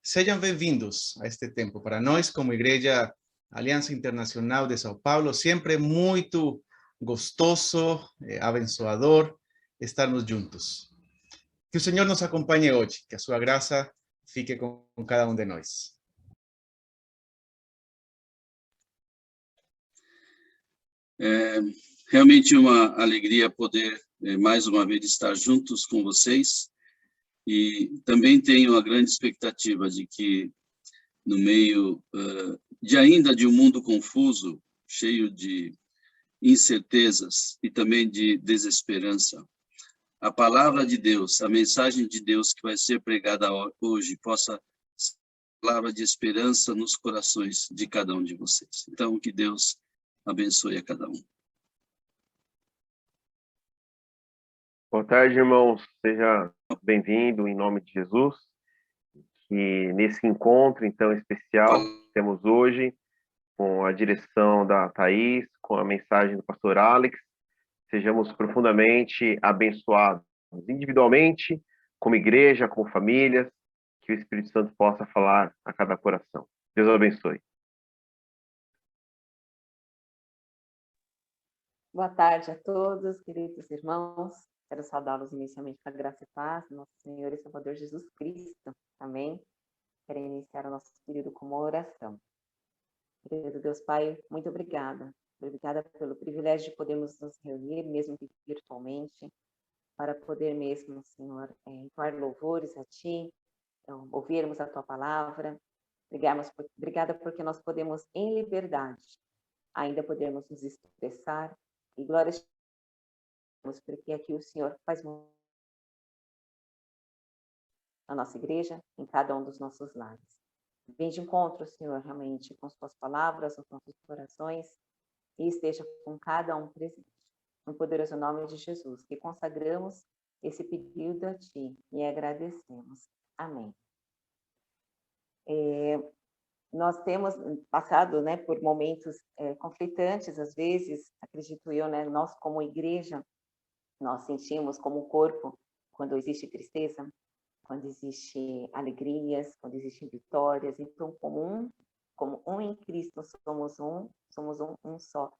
Sejam bem-vindos a este tempo. Para nós, como Igreja Aliança Internacional de São Paulo, sempre muito gostoso, abençoador estarmos juntos. Que o Senhor nos acompanhe hoje, que a sua graça fique com cada um de nós. É realmente uma alegria poder, mais uma vez, estar juntos com vocês. E também tenho a grande expectativa de que, no meio de um mundo confuso, cheio de incertezas e também de desesperança, a palavra de Deus, a mensagem de Deus que vai ser pregada hoje, possa ser uma palavra de esperança nos corações de cada um de vocês. Então, que Deus abençoe a cada um. Boa tarde, irmãos. Seja bem-vindo em nome de Jesus. E nesse encontro, então, especial que temos hoje, com a direção da Thaís, com a mensagem do pastor Alex, sejamos profundamente abençoados, individualmente, como igreja, como famílias, que o Espírito Santo possa falar a cada coração. Deus abençoe. Boa tarde a todos, queridos irmãos. Quero saudá-los inicialmente com a graça e paz do nosso Senhor e Salvador Jesus Cristo. Amém. Quero iniciar o nosso período com uma oração. Querido Deus Pai, muito obrigada. Obrigada pelo privilégio de podermos nos reunir, mesmo que virtualmente, para poder mesmo, Senhor, entoar louvores a Ti, ouvirmos a Tua palavra. Obrigada porque nós podemos, em liberdade, ainda podermos nos expressar. E glórias porque aqui o Senhor faz na nossa igreja, em cada um dos nossos lares. Vem de encontro, Senhor, realmente, com suas palavras, os nossos corações, e esteja com cada um presente. No poderoso nome de Jesus, que consagramos esse período a Ti e agradecemos. Amém. Nós temos passado, né, por momentos conflitantes, às vezes, acredito eu, né, nós como igreja, nós sentimos como corpo, quando existe tristeza, quando existe alegrias, quando existem vitórias. Então, como um em Cristo, somos um só.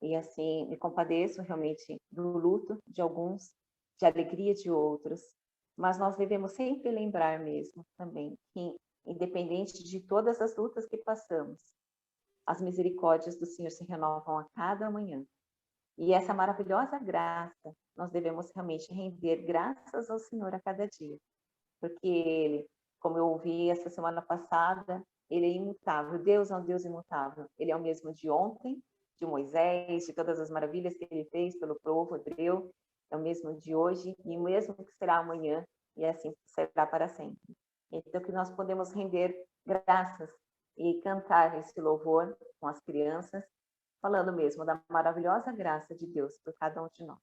E assim, me compadeço realmente do luto de alguns, de alegria de outros, mas nós devemos sempre lembrar mesmo também que, independente de todas as lutas que passamos, as misericórdias do Senhor se renovam a cada manhã. E essa maravilhosa graça, nós devemos realmente render graças ao Senhor a cada dia. Porque Ele, como eu ouvi essa semana passada, Ele é imutável. Deus é um Deus imutável. Ele é o mesmo de ontem, de Moisés, de todas as maravilhas que Ele fez pelo povo hebreu. É o mesmo de hoje e o mesmo que será amanhã. E assim será para sempre. Então, que nós podemos render graças e cantar esse louvor com as crianças, falando mesmo da maravilhosa graça de Deus por cada um de nós.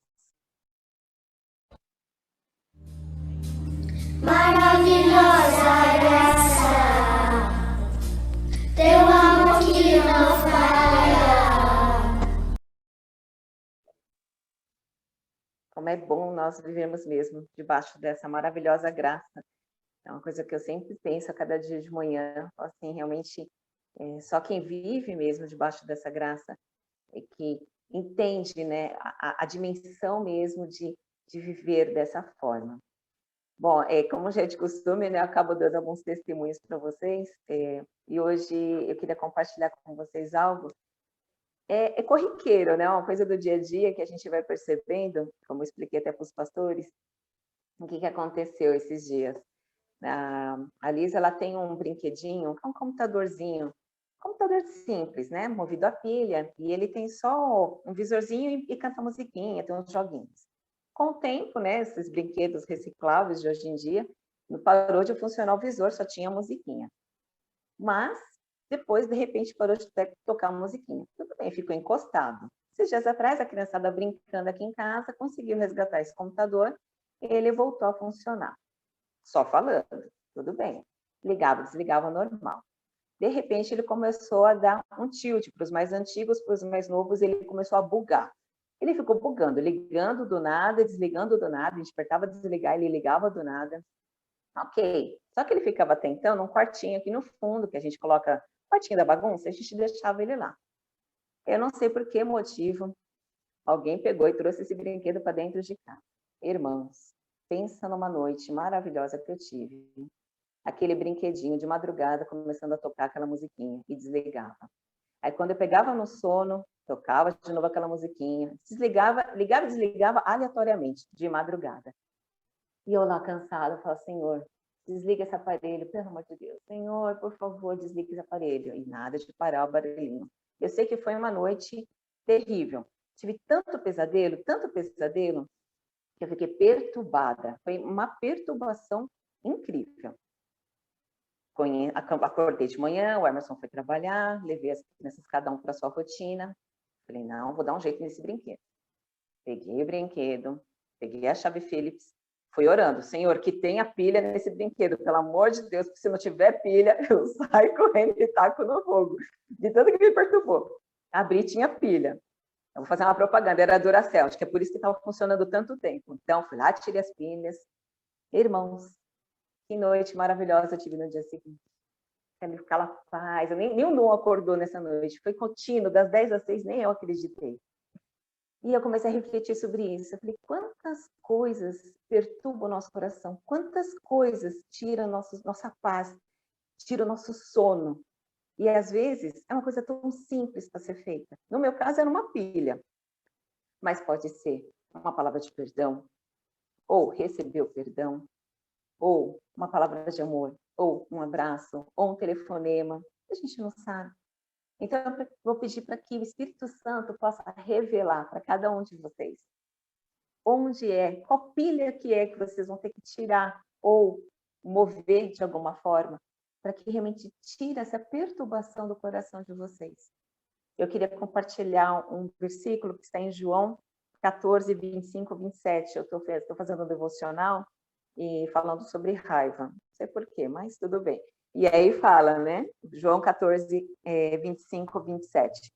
Maravilhosa graça, teu amor que não falha. Como é bom nós vivemos mesmo debaixo dessa maravilhosa graça. É uma coisa que eu sempre penso a cada dia de manhã, assim, realmente, só quem vive mesmo debaixo dessa graça é que entende, né, a dimensão mesmo de viver dessa forma. Bom, como já é de costume, né, eu acabo dando alguns testemunhos para vocês, e hoje eu queria compartilhar com vocês algo. É corriqueiro, né, uma coisa do dia a dia que a gente vai percebendo, como eu expliquei até para os pastores, o que aconteceu esses dias. A Lisa, ela tem um brinquedinho, um computadorzinho, computador simples, né, movido a pilha, e ele tem só um visorzinho e canta musiquinha, tem uns joguinhos. Com o tempo, né, esses brinquedos recicláveis de hoje em dia, não parou de funcionar o visor, só tinha musiquinha. Mas, depois, de repente, parou de tocar musiquinha. Tudo bem, ficou encostado. Esses dias atrás, a criançada brincando aqui em casa, conseguiu resgatar esse computador e ele voltou a funcionar. Só falando, tudo bem. Ligava, desligava normal. De repente, ele começou a dar um tilt para os mais antigos, para os mais novos, ele começou a bugar. Ele ficou bugando, ligando do nada, desligando do nada, a gente apertava desligar, ele ligava do nada. Ok. Só que ele ficava tentando um quartinho aqui no fundo, que a gente coloca o quartinho da bagunça, a gente deixava ele lá. Eu não sei por que motivo, alguém pegou e trouxe esse brinquedo para dentro de casa. Irmãos, pensa numa noite maravilhosa que eu tive. Aquele brinquedinho de madrugada começando a tocar aquela musiquinha e desligava. Aí quando eu pegava no sono, tocava de novo aquela musiquinha, desligava, ligava e desligava aleatoriamente, de madrugada. E eu lá cansada, falava, Senhor, desliga esse aparelho, pelo amor de Deus. Senhor, por favor, desliga esse aparelho. E nada de parar o barulhinho. Eu sei que foi uma noite terrível. Tive tanto pesadelo, que eu fiquei perturbada. Foi uma perturbação incrível. Acordei de manhã, o Emerson foi trabalhar, levei as crianças cada um para sua rotina. Falei, não, vou dar um jeito nesse brinquedo. Peguei o brinquedo, peguei a chave Phillips, fui orando, Senhor, que tenha pilha nesse brinquedo, pelo amor de Deus, porque se não tiver pilha, eu saio correndo e taco no fogo. De tanto que me perturbou. Abri, tinha pilha. Eu vou fazer uma propaganda, era a Duracell, acho que é por isso que estava funcionando tanto tempo. Então, fui lá, tirei as pilhas. Irmãos, que noite maravilhosa eu tive no dia seguinte. Aquela paz, nenhum Dom acordou nessa noite, foi contínuo, das 10 às 6, nem eu acreditei. E eu comecei a refletir sobre isso. Eu falei, quantas coisas perturbam o nosso coração, quantas coisas tiram nossa paz, tiram o nosso sono. E às vezes é uma coisa tão simples para ser feita. No meu caso era uma pilha, mas pode ser uma palavra de perdão, ou receber o perdão, ou uma palavra de amor, ou um abraço, ou um telefonema. A gente não sabe. Então, eu vou pedir para que o Espírito Santo possa revelar para cada um de vocês onde é, qual pilha que é que vocês vão ter que tirar ou mover de alguma forma, para que realmente tire essa perturbação do coração de vocês. Eu queria compartilhar um versículo que está em João 14, 25, 27. Eu estou fazendo um devocional e falando sobre raiva. Não sei por quê, mas tudo bem. E aí fala, né? João 14, 25, 27.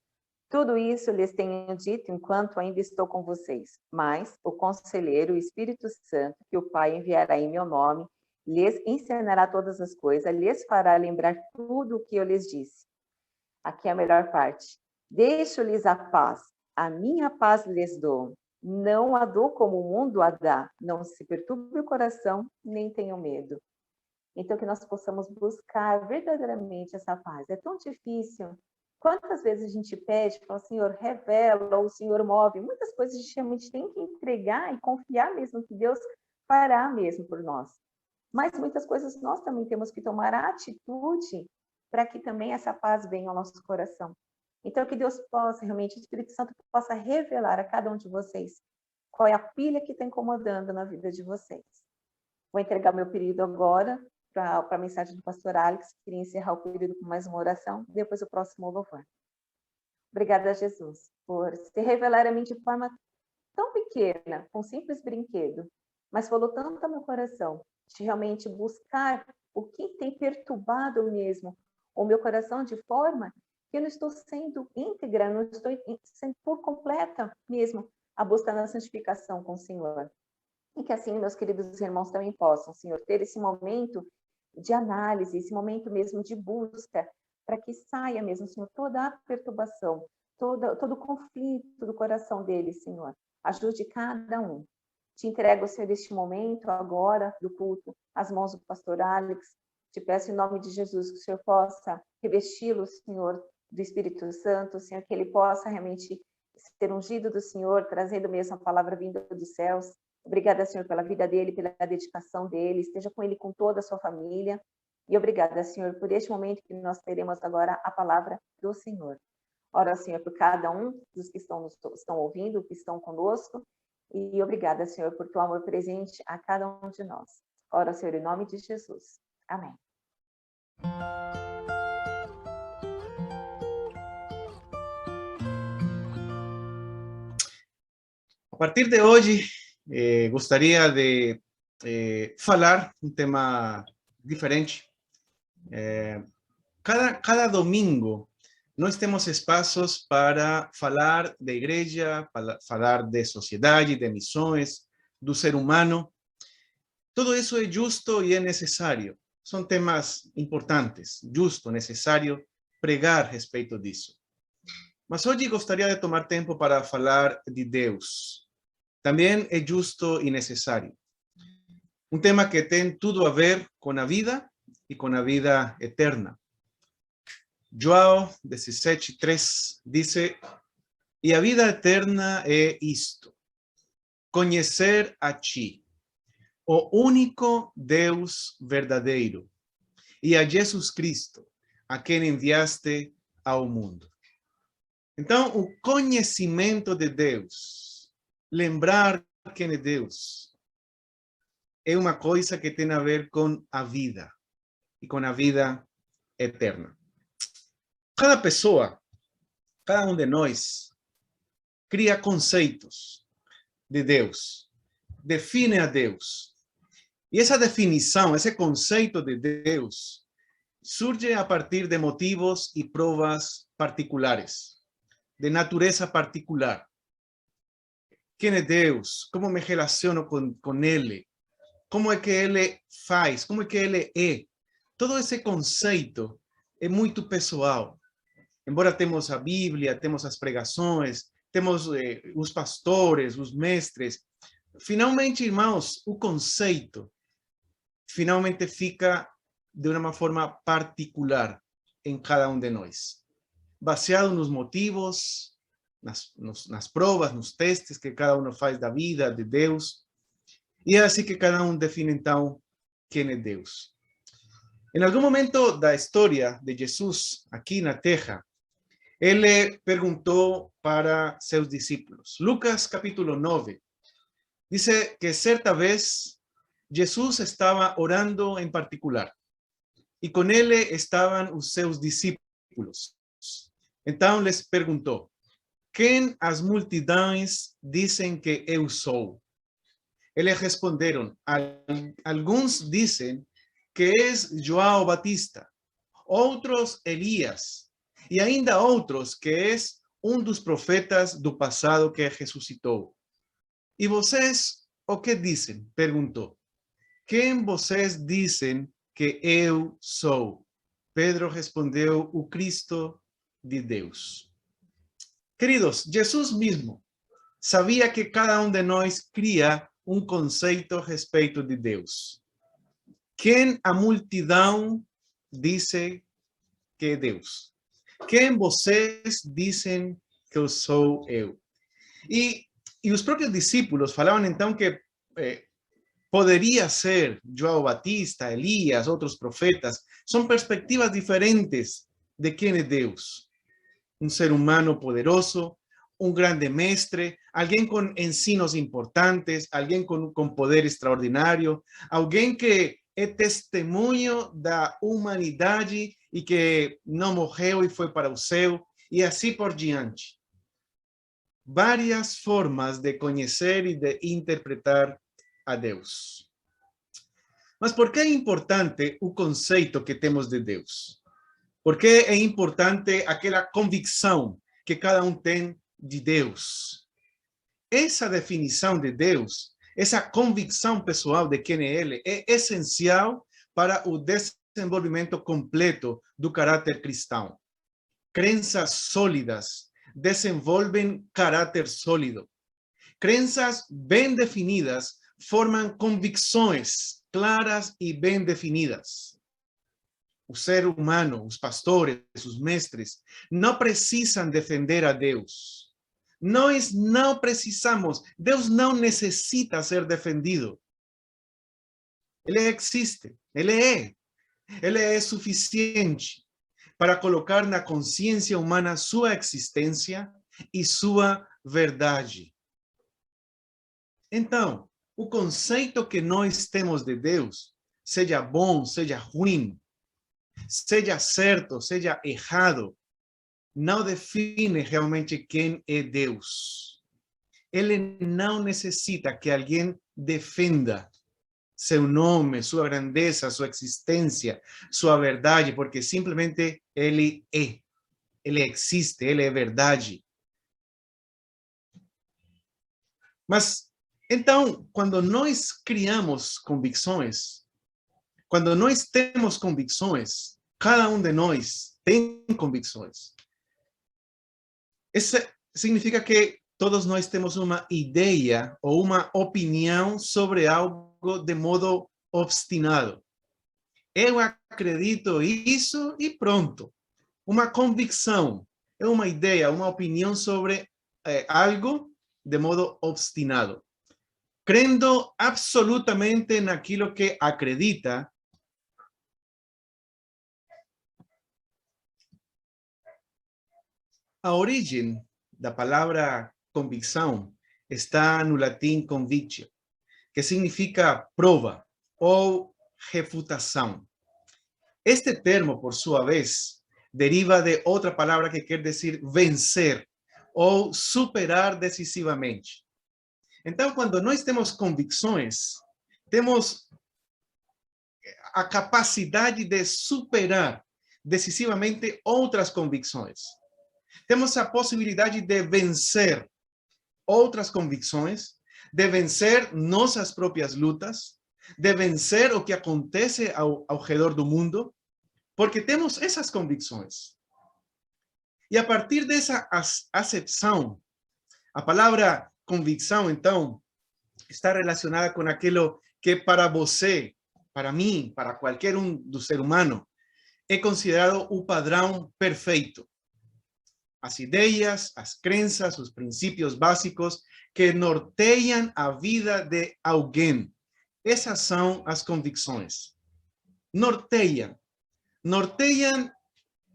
Tudo isso lhes tenho dito enquanto ainda estou com vocês. Mas o Conselheiro, o Espírito Santo, que o Pai enviará em meu nome, lhes ensinará todas as coisas, lhes fará lembrar tudo o que eu lhes disse. Aqui é a melhor parte. Deixo-lhes a paz. A minha paz lhes dou. Não a dou como o mundo a dá. Não se perturbe o coração, nem tenham medo. Então, que nós possamos buscar verdadeiramente essa paz. É tão difícil. Quantas vezes a gente pede, fala, Senhor, revela, ou o Senhor move. Muitas coisas a gente realmente tem que entregar e confiar mesmo que Deus fará mesmo por nós. Mas muitas coisas nós também temos que tomar a atitude para que também essa paz venha ao nosso coração. Então, que Deus possa, realmente, o Espírito Santo possa revelar a cada um de vocês qual é a pilha que está incomodando na vida de vocês. Vou entregar meu período agora para a mensagem do pastor Alex, queria encerrar o período com mais uma oração, depois o próximo louvor. Obrigada, Jesus, por se revelar a mim de forma tão pequena, com um simples brinquedo, mas falou tanto ao meu coração, de realmente buscar o que tem perturbado mesmo o meu coração de forma que eu não estou sendo íntegra, não estou sendo por completa mesmo a busca na santificação com o Senhor. E que assim, meus queridos irmãos também possam, Senhor, ter esse momento de análise, esse momento mesmo de busca, para que saia mesmo, Senhor, toda a perturbação, todo o conflito do coração deles, Senhor. Ajude cada um. Te entrego, Senhor, este momento agora do culto, às mãos do pastor Alex. Te peço em nome de Jesus que o Senhor possa revesti-lo, Senhor, do Espírito Santo, Senhor, que ele possa realmente ser ungido do Senhor, trazendo mesmo a palavra vinda dos céus. Obrigada, Senhor, pela vida dele, pela dedicação dele. Esteja com ele, com toda a sua família. E obrigada, Senhor, por este momento que nós teremos agora a palavra do Senhor. Ora, Senhor, por cada um dos que estão ouvindo, que estão conosco. E obrigada, Senhor, por teu amor presente a cada um de nós. Ora, Senhor, em nome de Jesus. Amém. A partir de hoje, gostaria de falar um tema diferente. Cada domingo, nós temos espaços para falar de igreja, para falar de sociedade, de missões, do ser humano. Todo isso é justo e é necessário. São temas importantes, justo, necessário pregar a respeito disso. Mas hoje gostaria de tomar tempo para falar de Deus. Também é justo e necessário. Um tema que tem tudo a ver com a vida e com a vida eterna. João 17:3 diz: "E a vida eterna é isto, conhecer a ti, o único Deus verdadeiro, e a Jesus Cristo, a quem enviaste ao mundo." Então, o conhecimento de Deus, lembrar quem é Deus, é uma coisa que tem a ver com a vida e com a vida eterna. Cada pessoa, cada um de nós, cria conceitos de Deus, define a Deus. E essa definição, esse conceito de Deus, surge a partir de motivos e provas particulares, de natureza particular. Quem é Deus? Como me relaciono com Ele? Como é que Ele faz? Como é que Ele é? Todo esse conceito é muito pessoal. Embora temos a Bíblia, temos as pregações, temos os pastores, os mestres, finalmente, irmãos, o conceito finalmente fica de uma forma particular em cada um de nós, baseado nos motivos, nas provas, nos testes que cada um faz da vida, de Deus, e é assim que cada um define então quem é Deus. Em algum momento da história de Jesus aqui na Terra, ele perguntou para seus discípulos. Lucas capítulo 9 diz que certa vez Jesus estava orando em particular e com ele estavam os seus discípulos. Então lhes perguntou: quem as multidões dizem que eu sou? Eles responderam: alguns dizem que és João Batista, outros Elias, e ainda outros que és um dos profetas do passado que ressuscitou. E vocês o que dizem? Perguntou. Quem vocês dizem que eu sou? Pedro respondeu: o Cristo de Deus. Queridos, Jesus mesmo sabia que cada um de nós cria um conceito a respeito de Deus. Quem a multidão diz que é Deus? Quem vocês dizem que eu sou eu? E os próprios discípulos falavam então que poderia ser João Batista, Elias, outros profetas. São perspectivas diferentes de quem é Deus. Um ser humano poderoso, um grande mestre, alguém com ensinos importantes, alguém com poder extraordinário, alguém que é testemunho da humanidade e que não morreu e foi para o céu, e assim por diante. Várias formas de conhecer e de interpretar a Deus. Mas por que é importante o conceito que temos de Deus? Por que é importante aquela convicção que cada um tem de Deus? Essa definição de Deus, essa convicção pessoal de quem é Ele, é essencial para o desenvolvimento completo do caráter cristão. Crenças sólidas desenvolvem caráter sólido. Crenças bem definidas formam convicções claras e bem definidas. O ser humano, os pastores, os mestres, não precisam defender a Deus. Nós não precisamos. Deus não necessita ser defendido. Ele existe. Ele é suficiente para colocar na consciência humana sua existência e sua verdade. Então, o conceito que nós temos de Deus, seja bom, seja ruim, seja certo, seja errado, não define realmente quem é Deus. Ele não necessita que alguém defenda seu nome, sua grandeza, sua existência, sua verdade, porque simplesmente ele é. Ele existe, ele é verdade. Mas Então, quando nós criamos convicções, quando nós temos convicções, cada um de nós tem convicções. Isso significa que todos nós temos uma ideia ou uma opinião sobre algo de modo obstinado. Eu acredito isso e pronto. Uma convicção é uma ideia, uma opinião sobre algo de modo obstinado. Crendo absolutamente naquilo que acredita. A origem da palavra convicção está no latim convictio, que significa prova ou refutação. Este termo, por sua vez, deriva de outra palavra que quer dizer vencer ou superar decisivamente. Então, quando nós temos convicções, temos a capacidade de superar decisivamente outras convicções. Temos a possibilidade de vencer outras convicções, de vencer nossas próprias lutas, de vencer o que acontece ao redor do mundo, porque temos essas convicções. E a partir dessa acepção, a palavra convicção, então, está relacionada com aquilo que para você, para mim, para qualquer do ser humano, é considerado o padrão perfeito. As ideias, as crenças, os princípios básicos que norteiam a vida de alguém. Essas são as convicções. Norteiam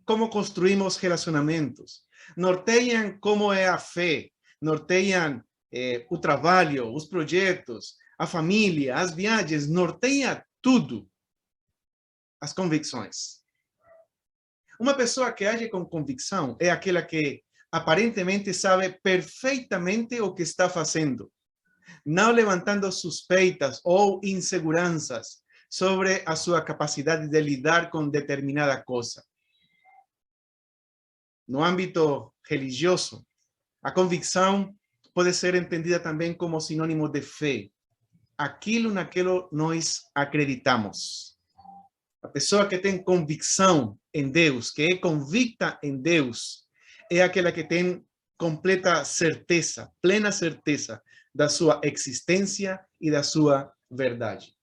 como construímos relacionamentos, norteiam como é a fé, norteiam o trabalho, os projetos, a família, as viagens, norteia tudo. As convicções. Uma pessoa que age com convicção é aquela que aparentemente sabe perfeitamente o que está fazendo, não levantando suspeitas ou inseguranças sobre a sua capacidade de lidar com determinada coisa. No âmbito religioso, a convicção pode ser entendida também como sinônimo de fé. Aquilo naquilo nós acreditamos. A pessoa que tem convicção em Deus, que é convicta em Deus, é aquela que tem completa certeza, plena certeza da sua existência e da sua verdade.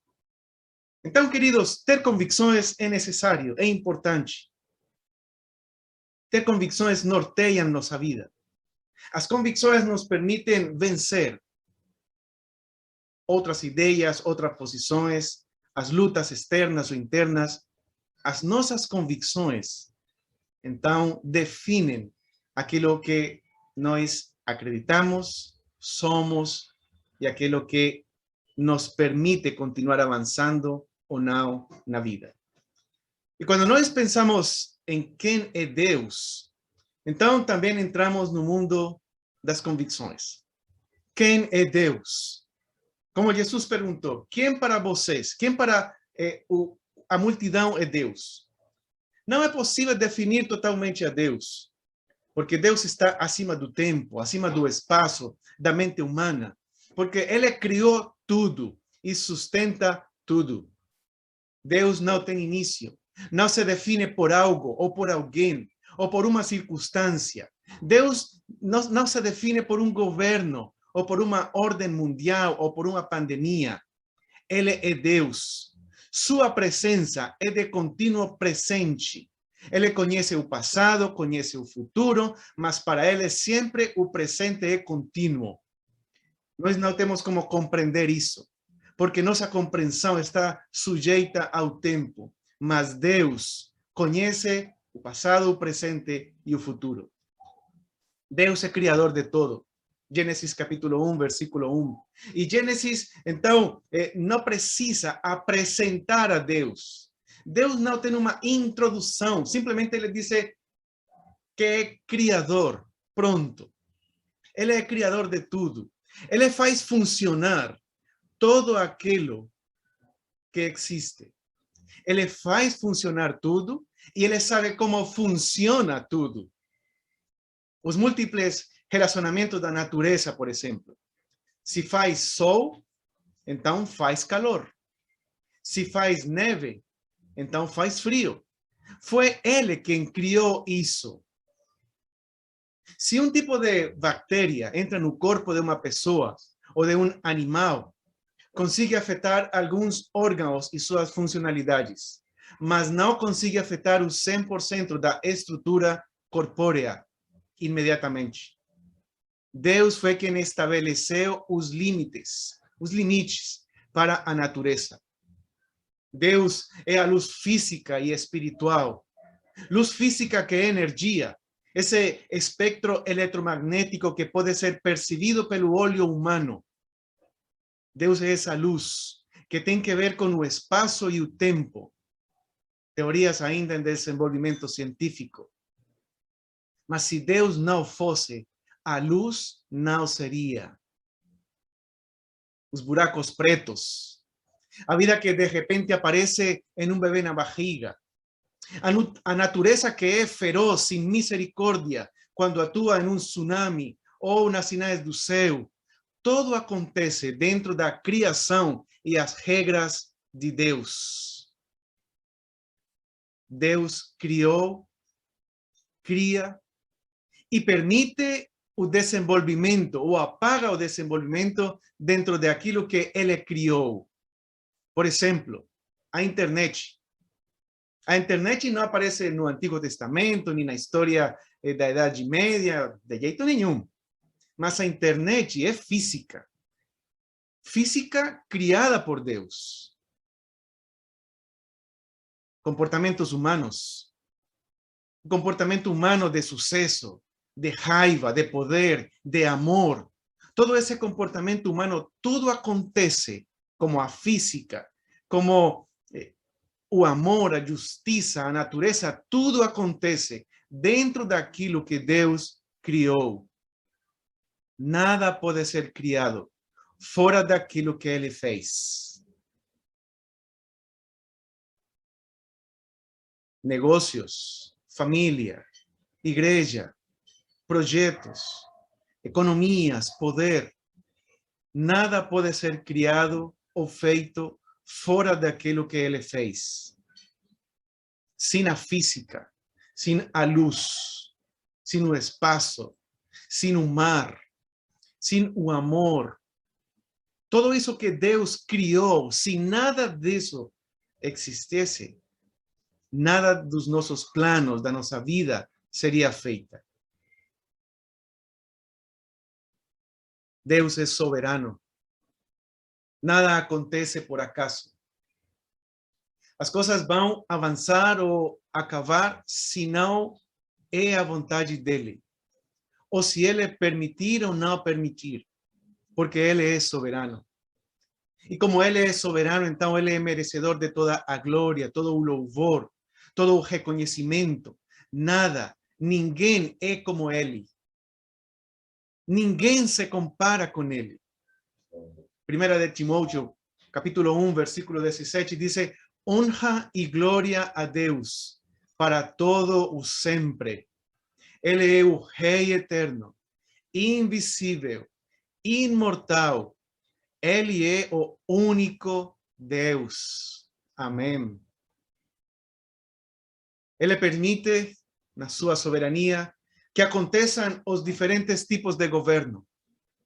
Então, queridos, ter convicções é necessário, é importante. Ter convicções norteiam nossa vida. As convicções nos permitem vencer outras ideias, outras posições, as lutas externas ou internas. As nossas convicções, então, definem aquilo que nós acreditamos, somos e aquilo que nos permite continuar avançando ou não na vida. E quando nós pensamos em quem é Deus, então também entramos no mundo das convicções. Quem é Deus? Como Jesus perguntou, quem para vocês, quem para a multidão é Deus? Não é possível definir totalmente a Deus, porque Deus está acima do tempo, acima do espaço, da mente humana, porque Ele criou tudo e sustenta tudo. Deus não tem início, não se define por algo ou por alguém, ou por uma circunstância. Deus não se define por um governo, ou por uma ordem mundial, ou por uma pandemia. Ele é Deus. Sua presença é de contínuo presente. Ele conhece o passado, conhece o futuro, mas para ele sempre o presente é contínuo. Nós não temos como compreender isso, porque nossa compreensão está sujeita ao tempo. Mas Deus conhece o passado, o presente e o futuro. Deus é criador de todo. Gênesis capítulo 1, versículo 1. E Gênesis, então, não precisa apresentar a Deus. Deus não tem uma introdução. Simplesmente ele diz que é criador. Pronto. Ele é criador de tudo. Ele faz funcionar todo aquilo que existe. Ele faz funcionar tudo e ele sabe como funciona tudo. Os múltiplos relacionamentos da natureza, por exemplo. Se faz sol, então faz calor. Se faz neve, então faz frio. Foi ele quem criou isso. Se um tipo de bactéria entra no corpo de uma pessoa ou de um animal, consegue afetar alguns órgãos e suas funcionalidades, mas não consegue afetar o 100% da estrutura corpórea imediatamente. Deus foi quem estabeleceu os limites para a natureza. Deus é a luz física e espiritual. Luz física que é energia, esse espectro eletromagnético que pode ser percebido pelo olho humano. Deus é essa luz que tem que ver com o espaço e o tempo. Teorias ainda em desenvolvimento científico. Mas se Deus não fosse, a luz não seria. Os buracos pretos. A vida que de repente aparece em um bebê na barriga. A natureza que é feroz, sem misericórdia, quando atua em um tsunami ou nas sinais do céu. Tudo acontece dentro da criação e as regras de Deus. Deus criou, cria e permite o desenvolvimento ou apaga o desenvolvimento dentro de aquilo que ele criou. Por exemplo, a internet. A internet não aparece no Antigo Testamento, nem na história da Idade Média, de jeito nenhum. Mas a internet é física. Física criada por Deus. Comportamentos humanos. Comportamento humano de sucesso, de raiva, de poder, de amor. Todo esse comportamento humano, tudo acontece como a física, como o amor, a justiça, a natureza, tudo acontece dentro daquilo que Deus criou. Nada pode ser criado fora daquilo que ele fez. Negócios, família, igreja, projetos, economias, poder. Nada pode ser criado ou feito fora daquilo que ele fez. Sem a física, sem a luz, sem o espaço, sem o mar, sem o amor. Tudo isso que Deus criou, se nada disso existisse, nada dos nossos planos, da nossa vida, seria feita. Deus é soberano. Nada acontece por acaso. As coisas vão avançar ou acabar se não é a vontade dele. Ou se ele permitir ou não permitir. Porque ele é soberano. E como ele é soberano, então ele é merecedor de toda a glória, todo o louvor, todo o reconhecimento. Nada, ninguém é como ele. Ninguém se compara com ele. Primeira de Timóteo, capítulo 1, versículo 17, diz: honra e glória a Deus para todo o sempre. Ele é o Rei eterno, invisível, imortal. Ele é o único Deus. Amém. Ele permite, na sua soberania, que aconteçam os diferentes tipos de governo.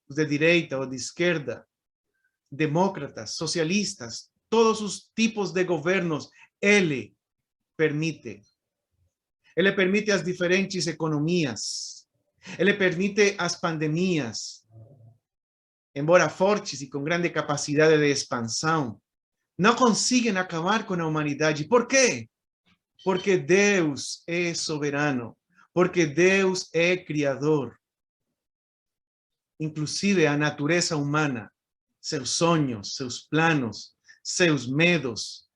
Os de direita ou de esquerda, demócratas, socialistas, todos os tipos de governos, ele permite. Ele permite as diferentes economias. Ele permite as pandemias. Embora fortes e com grande capacidade de expansão, não conseguem acabar com a humanidade. Por quê? Porque Deus é soberano. Porque Deus é criador. Inclusive a natureza humana, seus sonhos, seus planos, seus medos,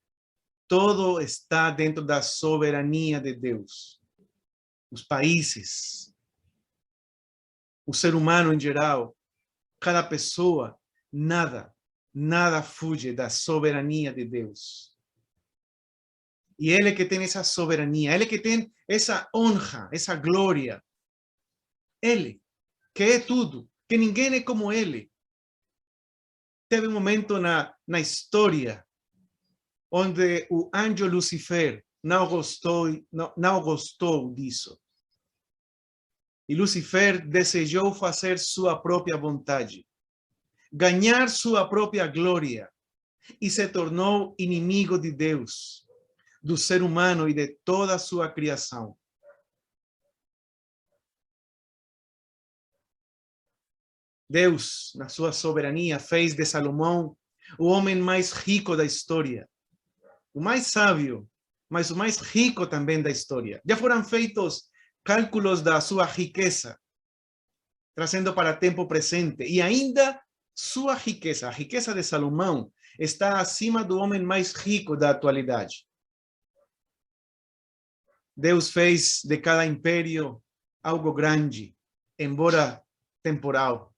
todo está dentro da soberania de Deus. Os países, o ser humano em geral, cada pessoa, nada fuge da soberania de Deus. E ele que tem essa soberania, ele que tem essa honra, essa glória. Ele, que é tudo, que ninguém é como ele. teve um momento na história onde o anjo Lucifer não gostou disso. E Lucifer desejou fazer sua própria vontade, ganhar sua própria glória, e se tornou inimigo de Deus, do ser humano e de toda a sua criação. Deus, na sua soberania, fez de Salomão o homem mais rico da história, o mais sábio, mas o mais rico também da história. Já foram feitos cálculos da sua riqueza, trazendo para tempo presente, e ainda sua riqueza, a riqueza de Salomão, está acima do homem mais rico da atualidade. Deus fez de cada império algo grande, embora temporal.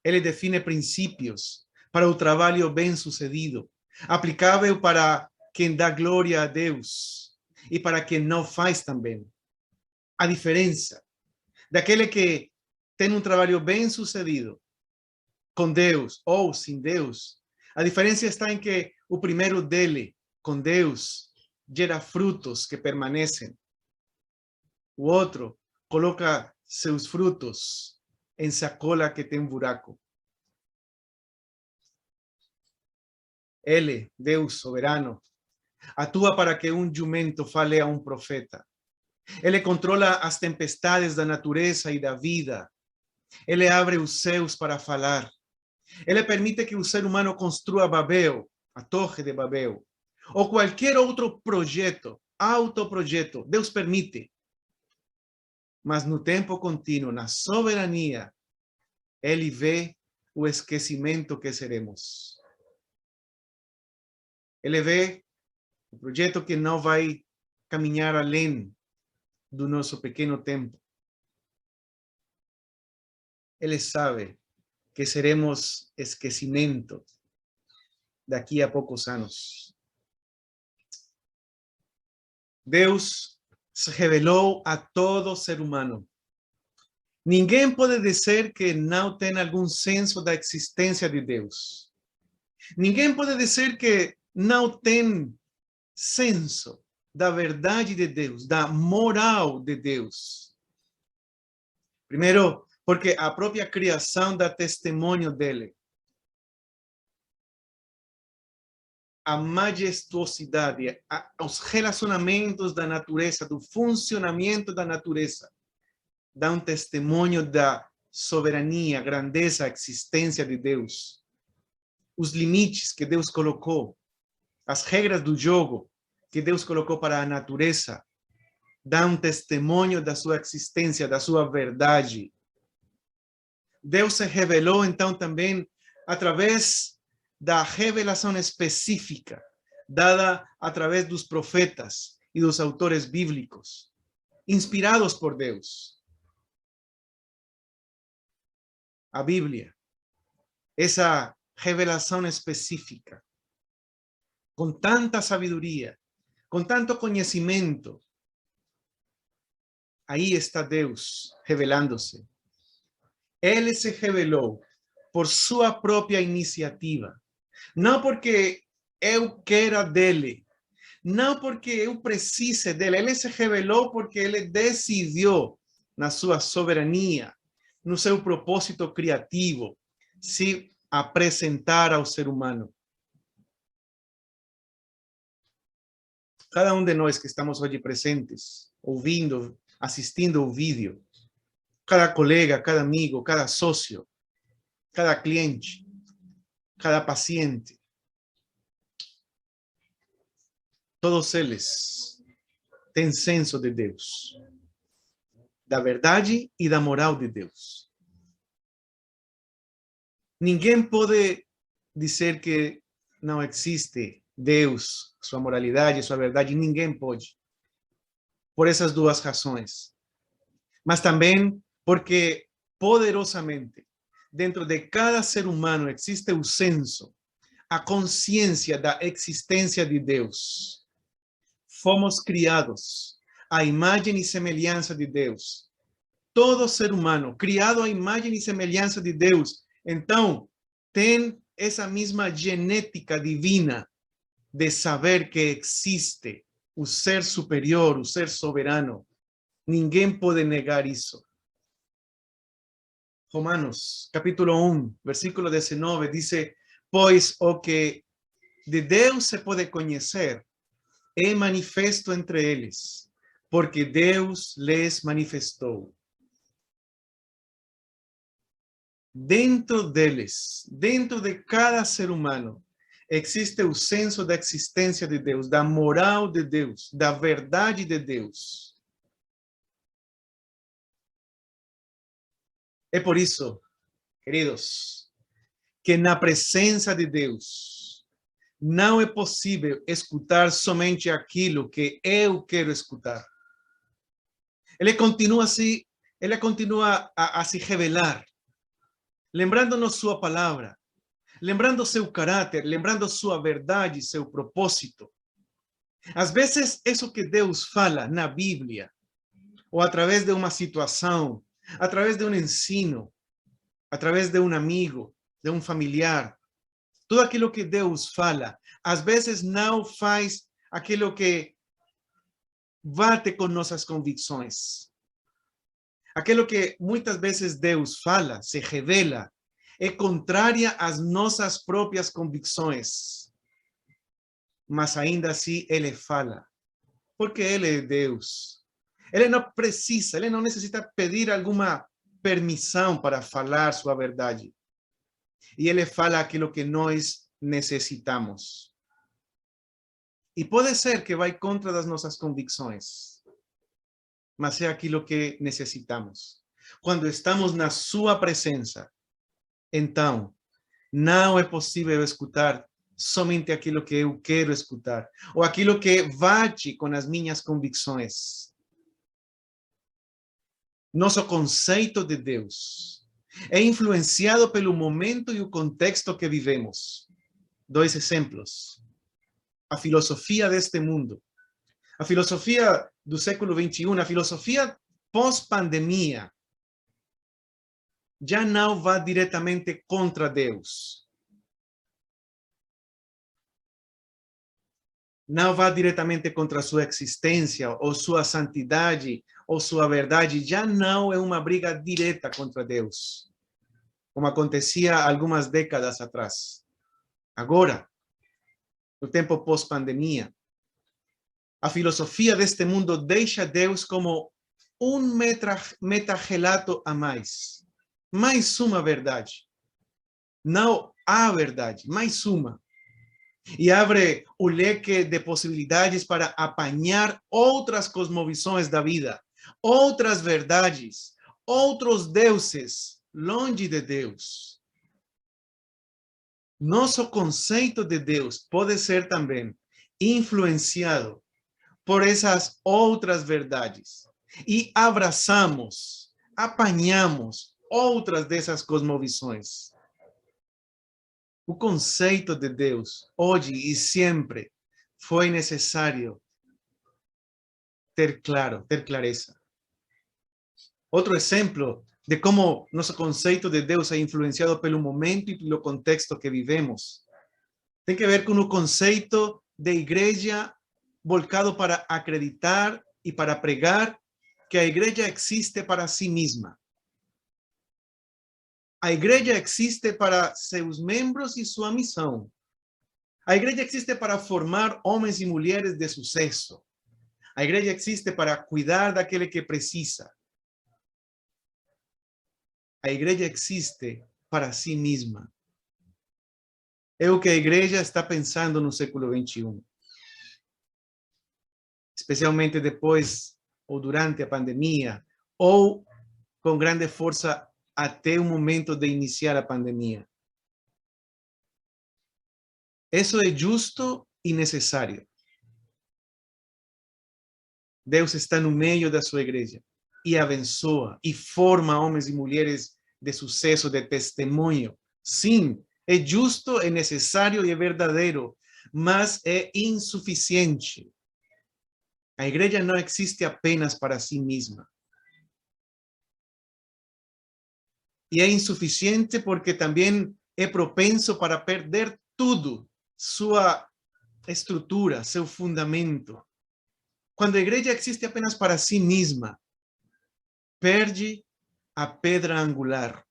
Ele define princípios para o trabalho bem-sucedido, aplicável para quem dá glória a Deus e para quem não faz também. A diferença daquele que tem um trabalho bem-sucedido com Deus ou sem Deus, a diferença está em que o primeiro dele, com Deus, gera frutos que permanecem. O outro coloca seus frutos em sacola que tem buraco. Ele, Deus soberano, atua para que um jumento fale a um profeta. Ele controla as tempestades da natureza e da vida. Ele abre os céus para falar. Ele permite que o ser humano construa Babel, a Torre de Babel, ou qualquer outro projeto, autoprojeto. Deus permite. Mas no tempo contínuo, na soberania, ele vê o esquecimento que seremos. Ele vê o projeto que não vai caminhar além do nosso pequeno tempo. Ele sabe que seremos esquecimento daqui a poucos anos. Deus se revelou a todo ser humano. Ninguém pode dizer que não tem algum senso da existência de Deus. Ninguém pode dizer que não tem senso da verdade de Deus, da moral de Deus. Primeiro, porque a própria criação dá testemunho dele. A majestuosidade, os relacionamentos da natureza, do funcionamento da natureza, dão testemunho da soberania, grandeza, existência de Deus. Os limites que Deus colocou, as regras do jogo que Deus colocou para a natureza, dão testemunho da sua existência, da sua verdade. Deus se revelou, então, também através da revelação específica, dada através dos profetas e dos autores bíblicos, inspirados por Deus. A Bíblia, essa revelação específica, com tanta sabedoria, com tanto conhecimento, aí está Deus revelando-se. Ele se revelou por sua própria iniciativa, não porque eu queira dele, não porque eu precise dele. Ele se revelou porque ele decidiu, na sua soberania, no seu propósito criativo, se apresentar ao ser humano. Cada um de nós que estamos hoje presentes, ouvindo, assistindo ao vídeo, cada colega, cada amigo, cada sócio, cada cliente, cada paciente, todos eles têm senso de Deus, da verdade e da moral de Deus. Ninguém pode dizer que não existe Deus, sua moralidade, sua verdade. Ninguém pode. Por essas duas razões. Mas também porque poderosamente, dentro de cada ser humano existe o senso, a consciência da existência de Deus. Fomos criados à imagem e semelhança de Deus. Todo ser humano, criado à imagem e semelhança de Deus, Então, tem essa mesma genética divina de saber que existe o ser superior, o ser soberano. Ninguém pode negar isso. Romanos, capítulo 1, versículo 19, dice, pois o que de Deus se pode conhecer é manifesto entre eles, porque Deus les manifestou. Dentro deles, dentro de cada ser humano, existe o senso da existência de Deus, da moral de Deus, da verdade de Deus. É por isso, queridos, que na presença de Deus não é possível escutar somente aquilo que eu quero escutar. Ele continua a se revelar, lembrando-nos sua palavra, lembrando seu caráter, lembrando sua verdade, seu propósito. Às vezes, isso que Deus fala na Bíblia, ou através de uma situação, através de um ensino, através de um amigo, de um familiar, tudo aquilo que Deus fala, às vezes não faz aquilo que bate com nossas convicções. Aquilo que muitas vezes Deus fala, se revela, é contrária às nossas próprias convicções. Mas ainda assim Ele fala, porque Ele é Deus. Ele não necessita pedir alguma permissão para falar sua verdade. E Ele fala aquilo que nós necessitamos. E pode ser que vai contra das nossas convicções, mas é aquilo que necessitamos. Quando estamos na sua presença, então, não é possível escutar somente aquilo que eu quero escutar, ou aquilo que bate com as minhas convicções. Nosso conceito de Deus é influenciado pelo momento e o contexto que vivemos. Dois exemplos. A filosofia deste mundo. A filosofia do século XXI, a filosofia pós-pandemia, já não vai diretamente contra Deus. Não vai diretamente contra sua existência, ou sua santidade, ou sua verdade. Já não é uma briga direta contra Deus, como acontecia algumas décadas atrás. Agora, no tempo pós-pandemia, a filosofia deste mundo deixa Deus como um meta-relato a mais. Mais uma verdade. Não a verdade, mais uma. E abre o leque de possibilidades para apanhar outras cosmovisões da vida, outras verdades, outros deuses, longe de Deus. Nosso conceito de Deus pode ser também influenciado por essas outras verdades. E abraçamos, apanhamos outras dessas cosmovisões. O conceito de Deus, hoje e sempre, foi necessário ter claro, ter clareza. Outro exemplo de como nosso conceito de Deus é influenciado pelo momento e pelo contexto que vivemos, tem que ver com o conceito de igreja voltado para acreditar e para pregar que a igreja existe para si mesma. A igreja existe para seus membros e sua missão. A igreja existe para formar homens e mulheres de sucesso. A igreja existe para cuidar daquele que precisa. A igreja existe para si mesma. É o que a igreja está pensando no século XXI. Especialmente depois ou durante a pandemia, ou com grande força até o momento de iniciar a pandemia. Isso é justo e necessário. Deus está no meio da sua igreja e abençoa e forma homens e mulheres de sucesso, de testemunho. Sim, é justo, é necessário e é verdadeiro, mas é insuficiente. A igreja não existe apenas para si mesma. E é insuficiente porque também é propenso para perder tudo, sua estrutura, seu fundamento. Quando a igreja existe apenas para si mesma, perde a pedra angular.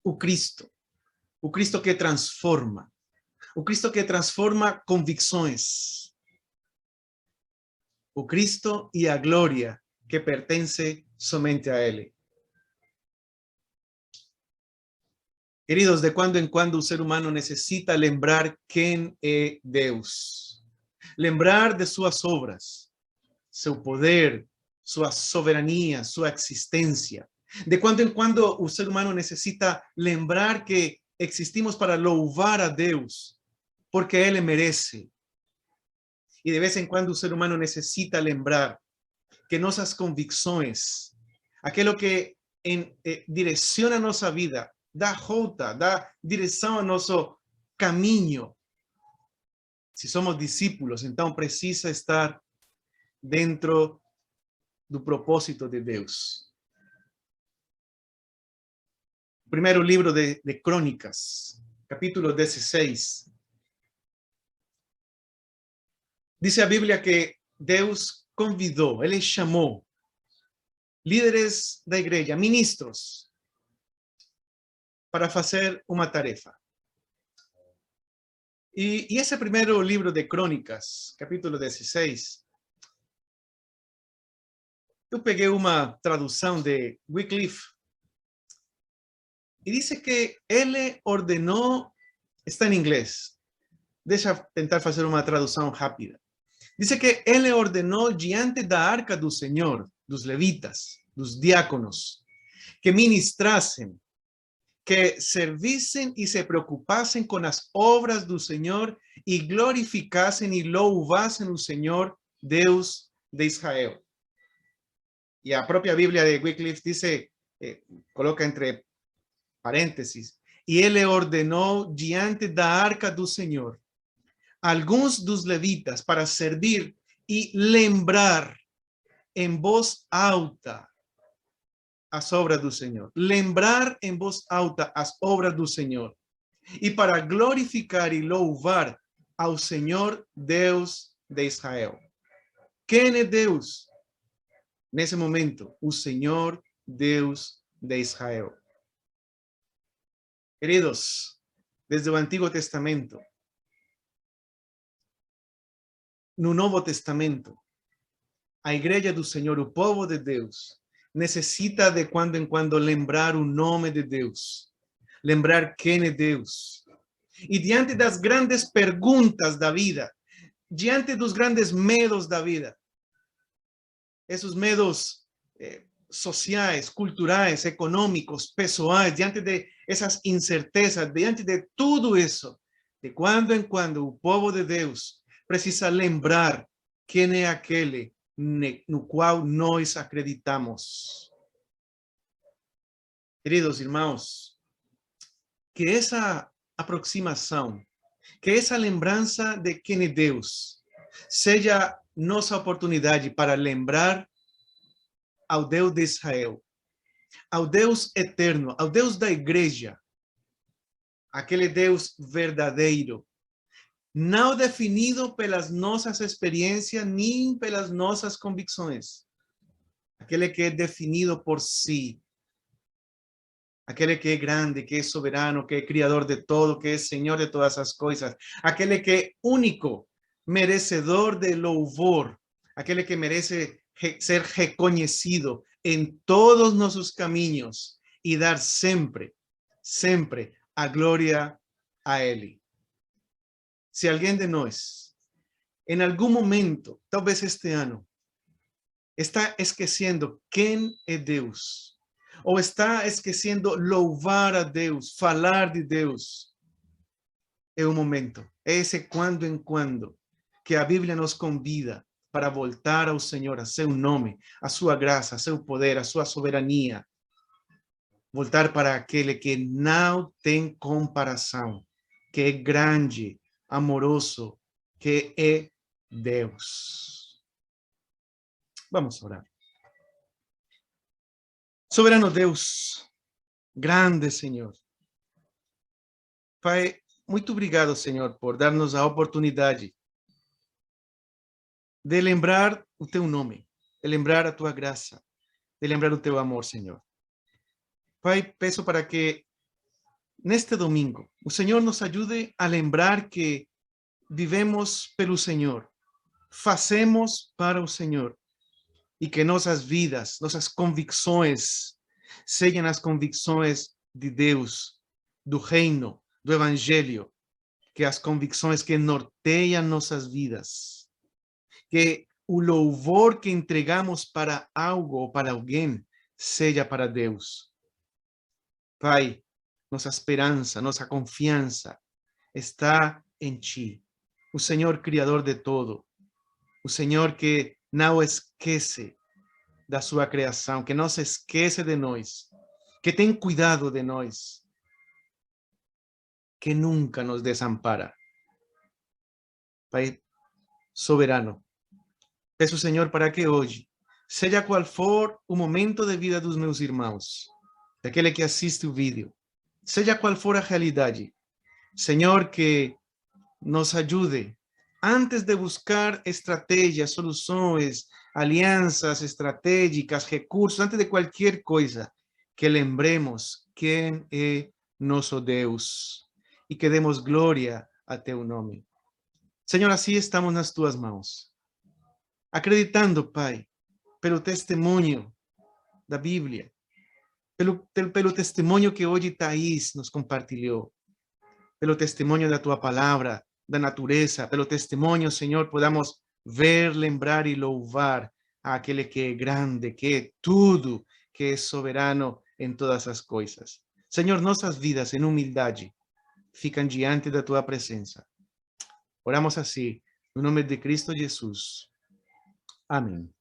O Cristo que transforma. O Cristo que transforma convicções. O Cristo e a glória que pertence somente a Ele. Queridos, de quando em quando o ser humano necessita lembrar quem é Deus. Lembrar de suas obras, seu poder, sua soberania, sua existência. De quando em quando o ser humano necessita lembrar que existimos para louvar a Deus, porque Ele merece. E de vez em quando o ser humano necessita lembrar que nossas convicções, aquilo que direciona a nossa vida, dá rota, dá direção ao nosso caminho. Se somos discípulos, então precisa estar dentro do propósito de Deus. Primeiro livro de Crônicas, capítulo 16. Dice a Bíblia que Deus convidou, Ele chamou líderes da igreja, ministros, para fazer uma tarefa. E esse primeiro livro de Crônicas, capítulo 16, eu peguei uma tradução de Wycliffe e diz que ele ordenou, está em inglês, deixa eu tentar fazer uma tradução rápida. Diz que ele ordenou diante da arca do Senhor, dos levitas, dos diáconos, que ministrassem, que servissem e se preocupassem com as obras do Senhor e glorificassem e louvassem o Senhor, Deus de Israel. E a própria Bíblia de Wycliffe diz, coloca entre parênteses, e ele ordenou diante da arca do Senhor alguns dos levitas para servir e lembrar em voz alta as obras do Senhor. Lembrar em voz alta as obras do Senhor. E para glorificar e louvar ao Senhor, Deus de Israel. Quem é Deus? Nesse momento, o Senhor, Deus de Israel. Queridos, desde o Antigo Testamento, no Novo Testamento, a igreja do Senhor, o povo de Deus, necessita de quando em quando lembrar o nome de Deus, lembrar quem é Deus. E diante das grandes perguntas da vida, diante dos grandes medos da vida, esses medos sociais, culturais, econômicos, pessoais, diante de essas incertezas, diante de tudo isso, de quando em quando o povo de Deus precisa lembrar quem é aquele no qual nós acreditamos. Queridos irmãos, que essa aproximação, que essa lembrança de quem é Deus, seja nossa oportunidade para lembrar ao Deus de Israel, ao Deus eterno, ao Deus da igreja, aquele Deus verdadeiro, não definido pelas nossas experiências nem pelas nossas convicções. Aquele que é definido por si. Aquele que é grande, que é soberano, que é criador de todo, que é Senhor de todas as coisas. Aquele que é único, merecedor de louvor. Aquele que merece ser reconhecido em todos nossos caminhos e dar sempre, sempre a glória a Ele. Se alguém de nós, em algum momento, talvez este ano, está esquecendo quem é Deus, ou está esquecendo louvar a Deus, falar de Deus, é um momento, é esse quando em quando, que a Bíblia nos convida para voltar ao Senhor, a seu nome, a sua graça, a seu poder, a sua soberania. Voltar para aquele que não tem comparação, que é grande, amoroso, que é Deus. Vamos orar. Soberano Deus, grande Senhor. Pai, muito obrigado, Senhor, por dar-nos a oportunidade de lembrar o teu nome, de lembrar a tua graça, de lembrar o teu amor, Senhor. Pai, peço para que neste domingo o Senhor nos ajude a lembrar que vivemos pelo Senhor, fazemos para o Senhor, e que nossas vidas, nossas convicções, sejam as convicções de Deus, do reino, do Evangelho, que as convicções que norteiam nossas vidas, que o louvor que entregamos para algo ou para alguém seja para Deus. Pai, nossa esperança, nossa confiança está em Ti, o Senhor Criador de todo, o Senhor que não esquece da sua criação, que não se esquece de nós, que tem cuidado de nós, que nunca nos desampara. Pai soberano, peço, Senhor, para que hoje, seja qual for o momento de vida dos meus irmãos, daquele que assiste o vídeo, seja qual for a realidade, Senhor, que nos ajude, antes de buscar estratégias, soluções, alianças estratégicas, recursos, antes de qualquer coisa, que lembremos quem é nosso Deus e que demos glória a teu nome. Senhor, assim estamos nas tuas mãos, acreditando, Pai, pelo testemunho da Bíblia, pelo testemunho que hoje Thaís nos compartilhou, pelo testemunho da tua palavra, da natureza, pelo testemunho, Senhor, podamos ver, lembrar e louvar aquele que é grande, que é tudo, que é soberano em todas as coisas. Senhor, nossas vidas em humildade ficam diante da tua presença. Oramos assim, no nome de Cristo Jesus. Amém.